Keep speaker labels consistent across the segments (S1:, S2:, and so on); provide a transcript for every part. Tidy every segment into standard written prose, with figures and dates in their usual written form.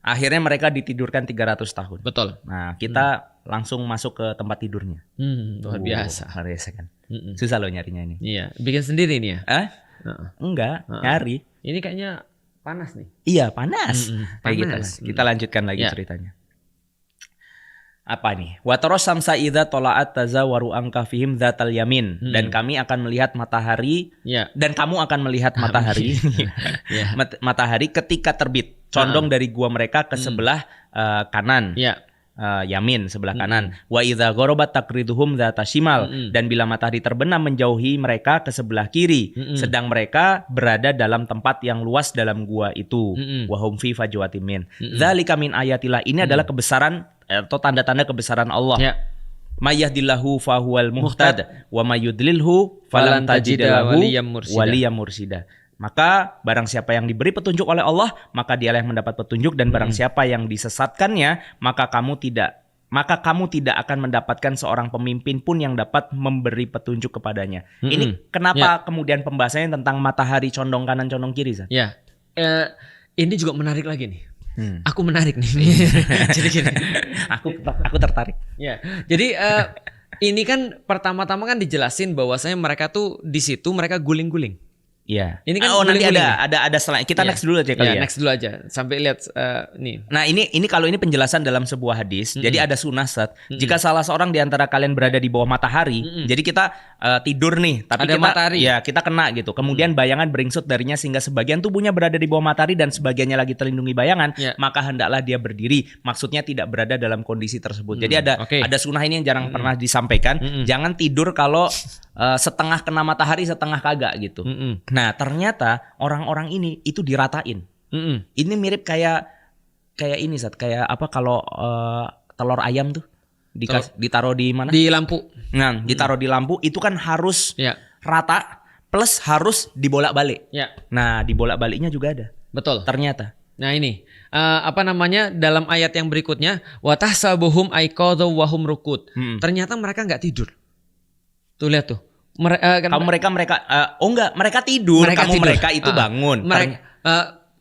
S1: Akhirnya mereka ditidurkan 300 tahun.
S2: Betul.
S1: Nah, kita langsung masuk ke tempat tidurnya.
S2: Luar biasa.
S1: Luar biasa kan. Susah loh nyarinya ini.
S2: Iya, bikin sendiri nih ya?
S1: Enggak, nyari.
S2: Ini kayaknya panas nih.
S1: Iya, panas. Kayak gitu lah. Kita lanjutkan lagi
S2: Ya.
S1: ceritanya. Apa nih? Wa taras samsa idza tala'at tazawaru an kafihim dzatal yamin. Dan kami akan melihat matahari dan kamu akan melihat matahari. Matahari ketika terbit, condong dari gua mereka ke sebelah kanan. Yamin, sebelah kanan. Wa idza gharabat taqriduhum dzata shimal. Dan bila matahari terbenam menjauhi mereka ke sebelah kiri, sedang mereka berada dalam tempat yang luas dalam gua itu. Wa hum fi fajwatin min. Dzalika min ayatillah. Ini adalah kebesaran atau tanda-tanda kebesaran Allah. Mayyahdillahu fahuwal muhtad wa mayyudlilhu falan tajidalahu waliyam mursida. Maka barang siapa yang diberi petunjuk oleh Allah, maka dialah yang mendapat petunjuk, dan barang siapa yang disesatkannya, maka kamu tidak akan mendapatkan seorang pemimpin pun yang dapat memberi petunjuk kepadanya. Ini kenapa kemudian pembahasannya tentang matahari condong kanan condong kiri, Zat?
S2: Ini juga menarik lagi nih. Aku menarik nih. Jadi gini.
S1: Aku tertarik.
S2: Jadi ini kan pertama-tama kan dijelasin bahwasanya mereka tuh di situ mereka guling-guling.
S1: Iya.
S2: Ini kan
S1: nanti ada selanjutnya. Kita next dulu aja kali ya.
S2: Next dulu aja sampai lihat nih.
S1: Nah, ini kalau ini penjelasan dalam sebuah hadis. Jadi ada sunnah, Sat. Jika salah seorang di antara kalian berada di bawah matahari, jadi kita tidur nih, tapi
S2: ada matahari.
S1: Kita kena gitu. Kemudian bayangan beringsut darinya sehingga sebagian tubuhnya berada di bawah matahari dan sebagiannya lagi terlindungi bayangan, maka hendaklah dia berdiri. Maksudnya tidak berada dalam kondisi tersebut. Jadi ada sunnah ini yang jarang pernah disampaikan. Jangan tidur kalau setengah kena matahari, setengah kagak gitu. Nah, ternyata orang-orang ini itu diratain. Ini mirip kayak ini, Sat. Kayak apa kalau telur ayam tuh ditaruh di mana?
S2: Di lampu.
S1: Nah, ditaruh di lampu itu kan harus rata plus harus dibolak-balik. Nah, dibolak-baliknya juga ada.
S2: Betul.
S1: Ternyata.
S2: Nah, ini dalam ayat yang berikutnya, wa tahsabuhum aiqadhu wa hum rukud. Ternyata mereka enggak tidur. Tuh lihat tuh.
S1: Mereka tidur. Mereka itu bangun.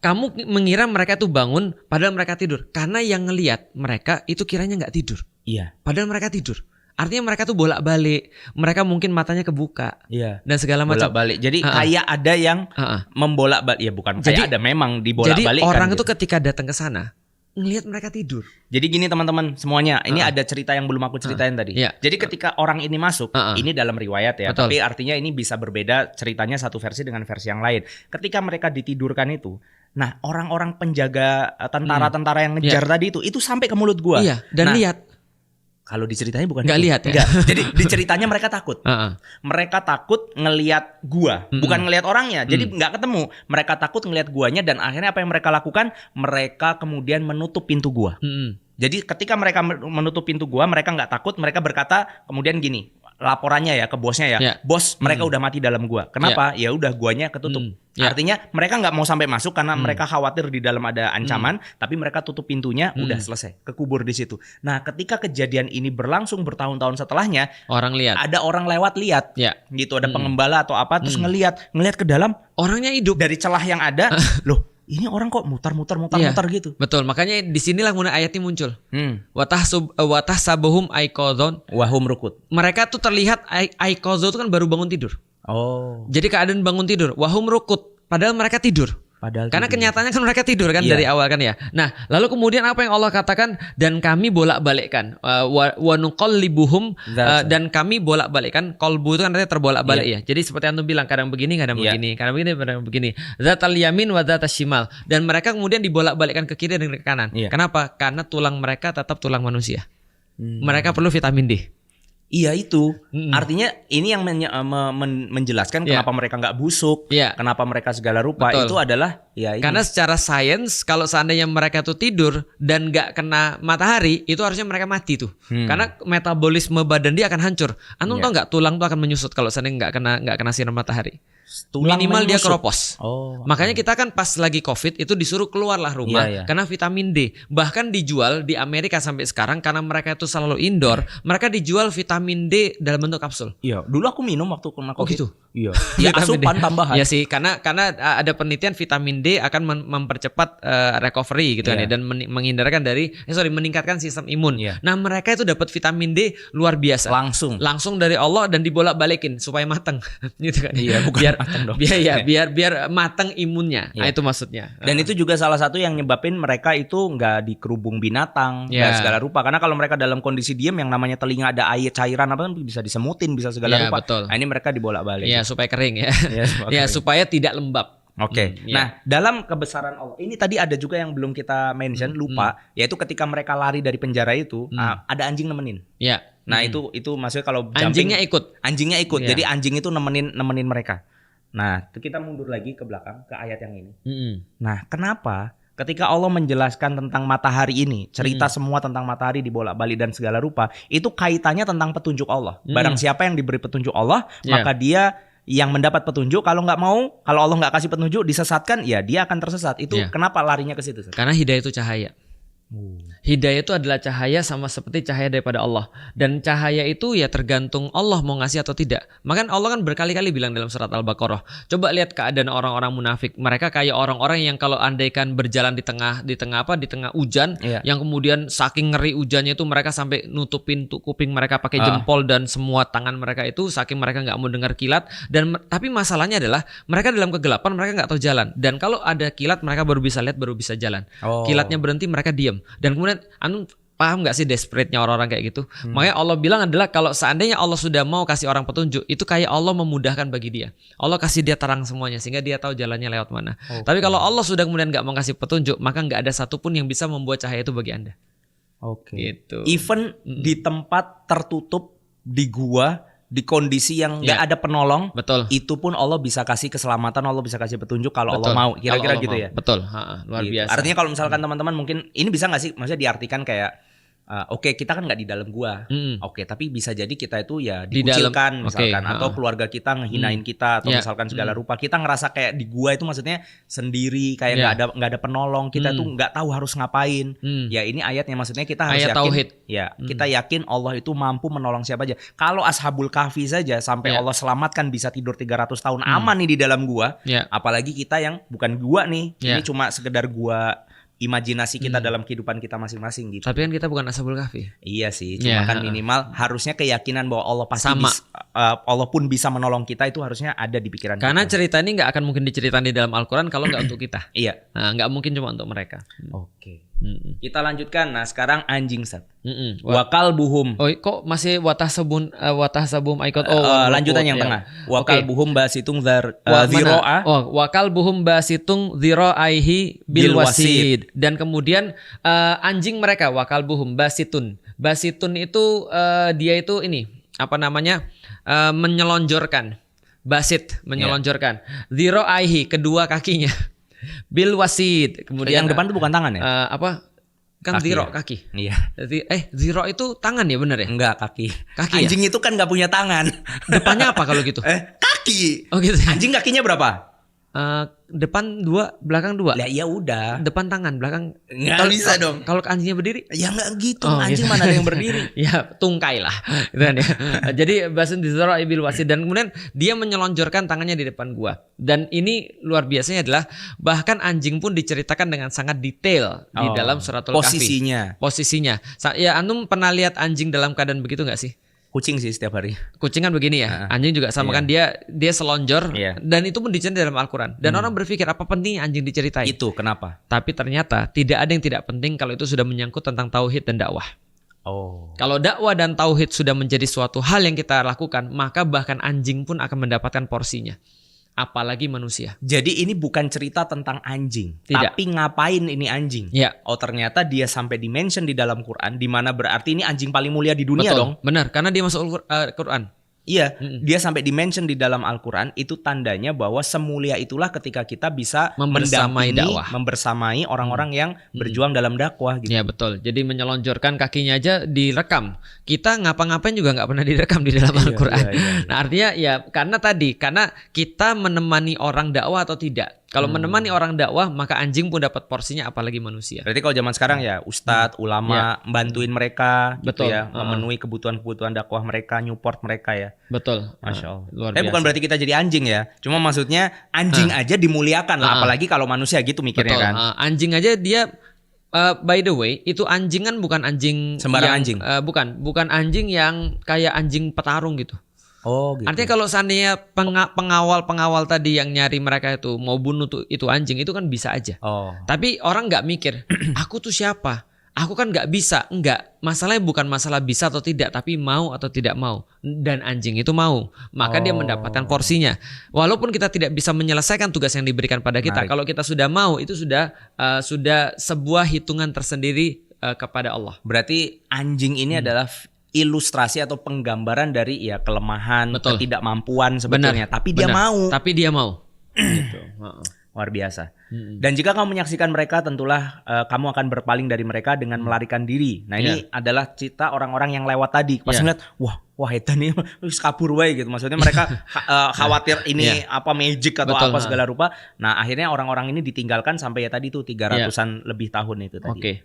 S2: Kamu mengira mereka tuh bangun, padahal mereka tidur. Karena yang ngelihat mereka itu kiranya nggak tidur.
S1: Iya.
S2: Padahal mereka tidur. Artinya mereka tuh bolak-balik. Mereka mungkin matanya kebuka.
S1: Iya.
S2: Dan segala macam.
S1: Bolak-balik. Jadi kayak ada yang membolak-balik. Ya bukan kayak ada, memang dibolak-balik.
S2: Jadi orang
S1: kan,
S2: itu ketika datang ke sana ngelihat mereka tidur.
S1: Jadi gini teman-teman semuanya, ini ada cerita yang belum aku ceritain tadi. Jadi ketika orang ini masuk, ini dalam riwayat ya, tapi artinya ini bisa berbeda ceritanya satu versi dengan versi yang lain. Ketika mereka ditidurkan itu, nah orang-orang penjaga tentara-tentara yang ngejar tadi itu sampai ke mulut gua.
S2: Iya, dan lihat.
S1: Kalau diceritanya bukan
S2: nggak lihat ya.
S1: Jadi diceritanya mereka takut. Mereka takut ngelihat gua, bukan ngelihat orangnya. Jadi nggak ketemu. Mereka takut ngelihat guanya, dan akhirnya apa yang mereka lakukan? Mereka kemudian menutup pintu gua. Jadi ketika mereka menutup pintu gua, mereka nggak takut. Mereka berkata kemudian gini, laporannya ya ke bosnya ya. Bos, mereka udah mati dalam gua. Kenapa? Ya udah, guanya ketutup. Artinya mereka nggak mau sampai masuk karena mereka khawatir di dalam ada ancaman, tapi mereka tutup pintunya, udah selesai, kekubur di situ. Nah, ketika kejadian ini berlangsung bertahun-tahun setelahnya, ada orang lewat lihat, gitu, ada pengembala atau apa, terus ngelihat ke dalam, orangnya hidup dari celah yang ada, loh. Ini orang kok mutar gitu.
S2: Betul, makanya disinilah mulai ayatnya muncul. Watahsabuhum aiqadhon
S1: wa hum rukud.
S2: Mereka tuh terlihat aiqadho itu kan baru bangun tidur. Jadi keadaan bangun tidur, wahum rukud, padahal mereka tidur. Karena kenyataannya kan mereka tidur kan dari awal kan ya. Nah, lalu kemudian apa yang Allah katakan? Dan kami bolak-balikkan wa nuqallibuhum, dan kami bolak-balikkan. Qalbu itu kan artinya terbolak-balik ya. Jadi seperti antum bilang, kadang begini, kadang begini, kadang begini. Dzatal yamin wa dzatas shimal. Dan mereka kemudian dibolak-balikkan ke kiri dan ke kanan. Kenapa? Karena tulang mereka tetap tulang manusia. Mereka perlu vitamin D.
S1: Iya itu, artinya ini yang menjelaskan kenapa mereka nggak busuk, kenapa mereka segala rupa. Itu adalah ini.
S2: Karena secara sains kalau seandainya mereka tuh tidur dan nggak kena matahari, itu harusnya mereka mati tuh. Karena metabolisme badan dia akan hancur. Antum tau nggak, tulang tuh akan menyusut kalau seandainya nggak kena sinar matahari. Minimal dia keropos. Makanya kita kan pas lagi COVID itu disuruh keluarlah rumah karena vitamin D. Bahkan dijual di Amerika sampai sekarang karena mereka itu selalu indoor, mereka dijual vitamin D dalam bentuk kapsul.
S1: Iya, dulu aku minum waktu kena COVID.
S2: Gitu.
S1: Iya. Ya asupan tambahan.
S2: Ya sih, karena ada penelitian vitamin D akan mempercepat recovery gitu kan ya, dan menghindarkan meningkatkan sistem imun. Nah, mereka itu dapat vitamin D luar biasa. Langsung dari Allah dan dibolak-balikin supaya matang gitu kan.
S1: Iya, bukan
S2: biar
S1: matang dong.
S2: Biar matang imunnya. Nah, itu maksudnya.
S1: Dan itu juga salah satu yang nyebabin mereka itu nggak dikerubung binatang, nggak segala rupa. Karena kalau mereka dalam kondisi diam, yang namanya telinga ada air cairan apa kan bisa disemutin, bisa segala rupa.
S2: Betul.
S1: Nah, ini mereka dibolak-balik.
S2: Iya, supaya kering ya. Supaya tidak lembab.
S1: Oke. Nah, dalam kebesaran Allah ini tadi ada juga yang belum kita mention, lupa, yaitu ketika mereka lari dari penjara itu, ada anjing nemenin.
S2: Iya.
S1: Nah, itu maksudnya kalau
S2: anjingnya ikut.
S1: Jadi anjing itu nemenin mereka. Nah, kita mundur lagi ke belakang ke ayat yang ini. Nah, kenapa ketika Allah menjelaskan tentang matahari ini, cerita semua tentang matahari dibolak-balik dan segala rupa, itu kaitannya tentang petunjuk Allah. Barang siapa yang diberi petunjuk Allah, maka dia yang mendapat petunjuk. Kalau nggak mau, kalau Allah nggak kasih petunjuk, disesatkan, ya dia akan tersesat. Itu kenapa larinya ke situ?
S2: Karena hidayah itu cahaya. Hidayah itu adalah cahaya, sama seperti cahaya daripada Allah. Dan cahaya itu ya tergantung Allah mau ngasih atau tidak. Makanya Allah kan berkali-kali bilang dalam surat Al-Baqarah, coba lihat keadaan orang-orang munafik. Mereka kayak orang-orang yang kalau andaikan berjalan di tengah hujan, yang kemudian saking ngeri hujannya itu mereka sampai nutupin kuping mereka pakai jempol dan semua tangan mereka itu, saking mereka nggak mau dengar kilat. Tapi masalahnya adalah mereka dalam kegelapan, mereka nggak tahu jalan. Dan kalau ada kilat mereka baru bisa lihat, baru bisa jalan. Kilatnya berhenti, mereka diam. Dan kemudian paham gak sih desperate-nya orang-orang kayak gitu? Makanya Allah bilang adalah kalau seandainya Allah sudah mau kasih orang petunjuk, itu kayak Allah memudahkan bagi dia. Allah kasih dia terang semuanya sehingga dia tahu jalannya lewat mana. Tapi kalau Allah sudah kemudian gak mau kasih petunjuk, maka gak ada satupun yang bisa membuat cahaya itu bagi Anda. Gitu.
S1: Even di tempat tertutup, di gua, di kondisi yang nggak ada penolong, itu pun Allah bisa kasih keselamatan, Allah bisa kasih petunjuk kalau Allah mau, kira-kira gitu ya.
S2: Betul, luar biasa.
S1: Artinya kalau misalkan teman-teman mungkin ini bisa nggak sih, maksudnya diartikan kayak oke, kita kan nggak di dalam gua, oke, tapi bisa jadi kita itu ya dikucilkan misalkan, atau keluarga kita ngehinain kita, atau misalkan segala rupa, kita ngerasa kayak di gua itu maksudnya sendiri, kayak nggak ada penolong, kita tuh nggak tahu harus ngapain. Ya ini ayatnya maksudnya kita harus yakin, tauhid. Kita yakin Allah itu mampu menolong siapa aja. Kalau Ashabul Kahfi saja sampai Allah selamatkan bisa tidur 300 tahun aman nih di dalam gua, apalagi kita yang bukan gua nih, ini cuma sekedar gua imajinasi kita dalam kehidupan kita masing-masing gitu.
S2: Tapi kan kita bukan Ashabul Kahfi.
S1: Iya sih, cuma kan minimal harusnya keyakinan bahwa Allah pasti Allah pun bisa menolong kita, itu harusnya ada di pikiran
S2: Karena
S1: kita.
S2: cerita ini nggak akan mungkin diceritain di dalam Al-Quran kalau nggak untuk kita.
S1: Iya.
S2: Nah, nggak mungkin cuma untuk mereka.
S1: Oke. Kita lanjutkan. Nah, sekarang anjing Sat. Wakal buhum.
S2: Oh, kok masih watah sabum aikot.
S1: Lanjutan yang tengah. Wakal buhum basitung dhiro'ah.
S2: Wakal buhum basitung dhiro'aihi bil wasid. Dan kemudian anjing mereka wakal buhum basitun. Basitun itu dia itu ini apa namanya? Menyelonjorkan. Basit, menyelonjorkan. Dhiro'aihi, kedua kakinya. Bil wasid. Kemudian
S1: yang depan itu bukan tangan ya?
S2: Kan zero kaki.
S1: Iya.
S2: Zero itu tangan ya, benar ya?
S1: Enggak, kaki.
S2: Anjing
S1: itu kan nggak punya tangan.
S2: Depannya apa kalau gitu?
S1: Kaki.
S2: Oh gitu.
S1: Anjing kakinya berapa?
S2: Depan 2, belakang 2.
S1: Lah ya udah.
S2: Depan tangan, belakang.
S1: Nggak bisa dong.
S2: Kalau anjingnya berdiri?
S1: Ya nggak gitu. Anjing gitu. Mana ada yang berdiri?
S2: Ya tungkai lah. Gitu kan ya. Jadi basun dizara ibil wasid, dan kemudian dia menyelonjorkan tangannya di depan gua. Dan ini luar biasanya adalah bahkan anjing pun diceritakan dengan sangat detail di dalam suratul Kahfi. Posisinya. Ya antum pernah lihat anjing dalam keadaan begitu nggak sih?
S1: Kucing sih setiap hari.
S2: Kucing kan begini ya. Anjing juga sama kan, dia selonjor, dan itu pun diceritain dalam Al-Quran. Dan orang berpikir apa pentingnya anjing diceritain?
S1: Itu kenapa?
S2: Tapi ternyata tidak ada yang tidak penting kalau itu sudah menyangkut tentang tauhid dan dakwah. Kalau dakwah dan tauhid sudah menjadi suatu hal yang kita lakukan, maka bahkan anjing pun akan mendapatkan porsinya. Apalagi manusia. Jadi ini bukan cerita tentang anjing, tapi ngapain ini anjing? Ternyata dia sampai dimention di dalam Quran, di mana berarti ini anjing paling mulia di dunia. Betul, dong. Benar, karena dia masuk Quran. Iya, dia sampai dimention di dalam Al-Quran, itu tandanya bahwa semulia itulah ketika kita bisa membersamai dakwah, membersamai orang-orang yang berjuang dalam dakwah gitu. Iya betul, jadi menyelonjorkan kakinya aja direkam. Kita ngapa-ngapain juga nggak pernah direkam di dalam Al-Quran. Nah artinya ya karena kita menemani orang dakwah atau tidak. Kalau menemani orang dakwah, maka anjing pun dapat porsinya, apalagi manusia.
S1: Berarti kalau zaman sekarang ya ustadz, ulama, bantuin mereka gitu ya, memenuhi kebutuhan-kebutuhan dakwah mereka, nyupport mereka ya.
S2: Betul.
S1: Masya Allah. Luar biasa. Bukan berarti kita jadi anjing ya. Cuma maksudnya anjing aja dimuliakan lah, apalagi kalau manusia gitu mikirnya kan.
S2: Anjing aja dia by the way, itu anjing kan bukan anjing
S1: sembarang anjing.
S2: Bukan anjing yang kayak anjing petarung gitu.
S1: Oh gitu.
S2: Artinya kalau seandainya pengawal tadi yang nyari mereka itu mau bunuh itu anjing, itu kan bisa aja. Tapi orang nggak mikir, aku tuh siapa? Aku kan nggak bisa. Enggak, masalahnya bukan masalah bisa atau tidak, tapi mau atau tidak mau. Dan anjing itu mau, maka dia mendapatkan porsinya. Walaupun kita tidak bisa menyelesaikan tugas yang diberikan pada kita, kalau kita sudah mau, itu sudah sebuah hitungan tersendiri kepada Allah.
S1: Berarti anjing ini adalah ilustrasi atau penggambaran dari ya kelemahan, ketidakmampuan sebetulnya. Tapi dia mau.
S2: Tapi dia mau. Gitu.
S1: Luar biasa. Dan jika kamu menyaksikan mereka, tentulah kamu akan berpaling dari mereka dengan melarikan diri. Nah ini adalah cita orang-orang yang lewat tadi. Pas ngeliat, wah edan nih kabur wae gitu. Maksudnya mereka khawatir ini apa magic atau apa segala rupa. Nah akhirnya orang-orang ini ditinggalkan sampai ya tadi tuh 300-an lebih tahun itu tadi.